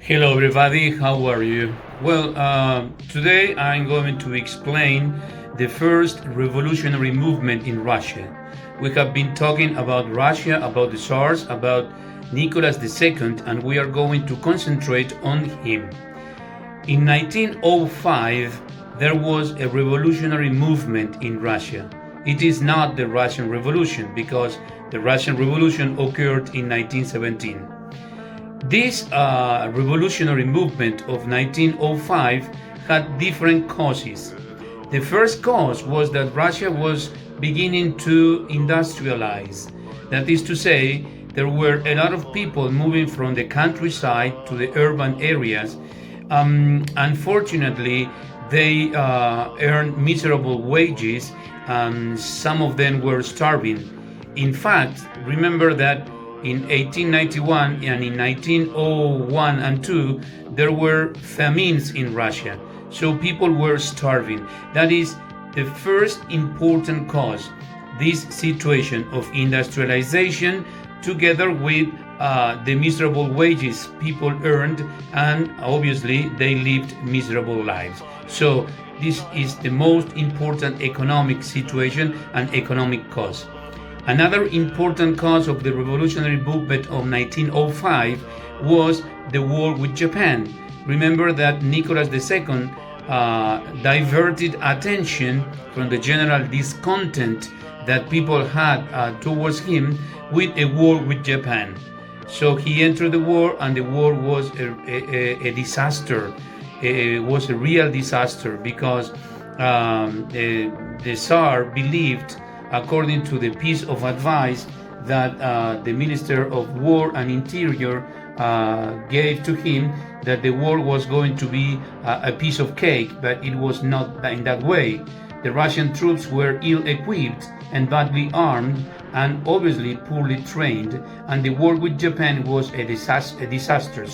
Hello, everybody. How are you? Today I'm going to explain the first revolutionary movement in Russia. We have been talking about Russia, about the Tsars, about Nicholas II, and we are going to concentrate on him. In 1905, there was a revolutionary movement in Russia. It is not the Russian Revolution because the Russian Revolution occurred in 1917. This revolutionary movement of 1905 had different causes. The first cause was that Russia was beginning to industrialize. That is to say, there were a lot of people moving from the countryside to the urban areas. Unfortunately, they earned miserable wages, and some of them were starving. In fact, remember that in 1891 and in 1901 and 2, there were famines in Russia. So people were starving. That is the first important cause, this situation of industrialization together with the miserable wages people earned, and obviously they lived miserable lives. So this is the most important economic situation and economic cause. Another important cause of the revolutionary movement of 1905 was the war with Japan. Remember that Nicholas II diverted attention from the general discontent that people had towards him with a war with Japan. So he entered the war, and the war was a disaster. It was a real disaster because the Tsar believed, according to the piece of advice that the Minister of War and Interior gave to him, that the war was going to be a piece of cake, but it was not in that way. The Russian troops were ill-equipped and badly armed and obviously poorly trained, and the war with Japan was a disaster.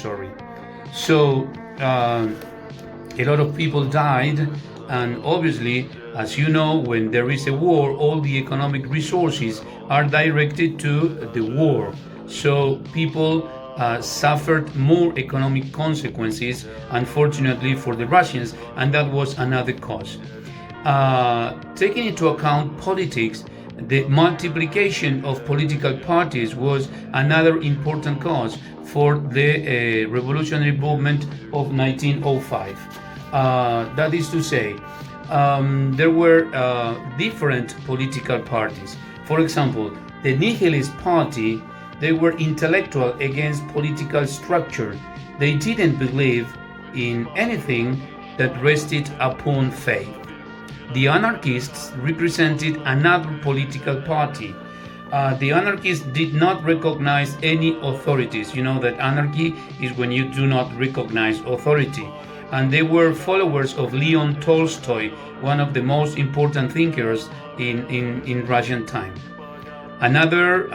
So a lot of people died, and obviously, as you know, when there is a war, all the economic resources are directed to the war. So people suffered more economic consequences, unfortunately, for the Russians, and that was another cause. Taking into account politics, the multiplication of political parties was another important cause for the revolutionary movement of 1905. That is to say, there were different political parties. For example, the Nihilist Party, they were intellectual against political structure. They didn't believe in anything that rested upon faith. The Anarchists represented another political party. The anarchists did not recognize any authorities. You know that anarchy is when you do not recognize authority. And they were followers of Leon Tolstoy, one of the most important thinkers in Russian time. Another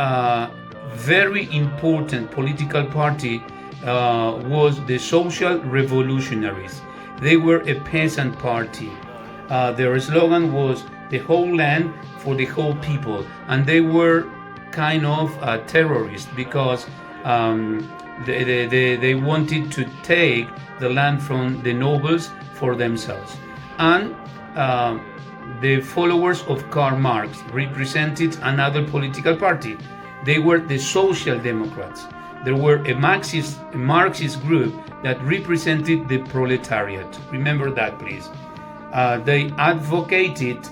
very important political party was the Social Revolutionaries. They were a peasant party. Their slogan was the whole land for the whole people, and they were kind of terrorists because they wanted to take the land from the nobles for themselves. And the followers of Karl Marx represented another political party. They were the Social Democrats. There were a Marxist group that represented the proletariat. Remember that, please. They advocated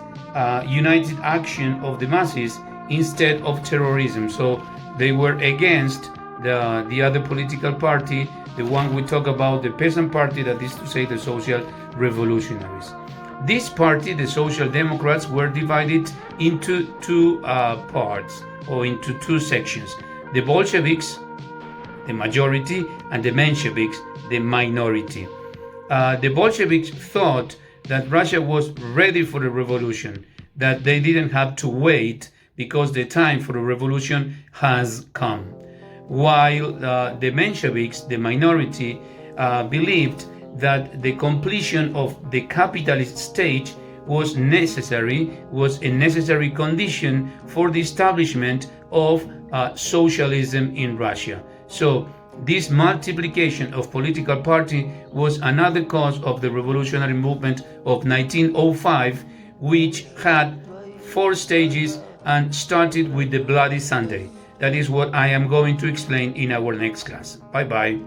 united action of the masses instead of terrorism. So they were against the other political party, the one we talk about, the peasant party, that is to say the Social Revolutionaries. This party, the Social Democrats, were divided into two parts, or into two sections. The Bolsheviks, the majority, and the Mensheviks, the minority. The Bolsheviks thought that Russia was ready for the revolution, that they didn't have to wait because the time for the revolution has come. While the Mensheviks, the minority, believed that the completion of the capitalist stage was a necessary condition for the establishment of socialism in Russia. So This multiplication of political parties was another cause of the revolutionary movement of 1905, which had 4 stages and started with the Bloody Sunday. That is what I am going to explain in our next class. Bye bye.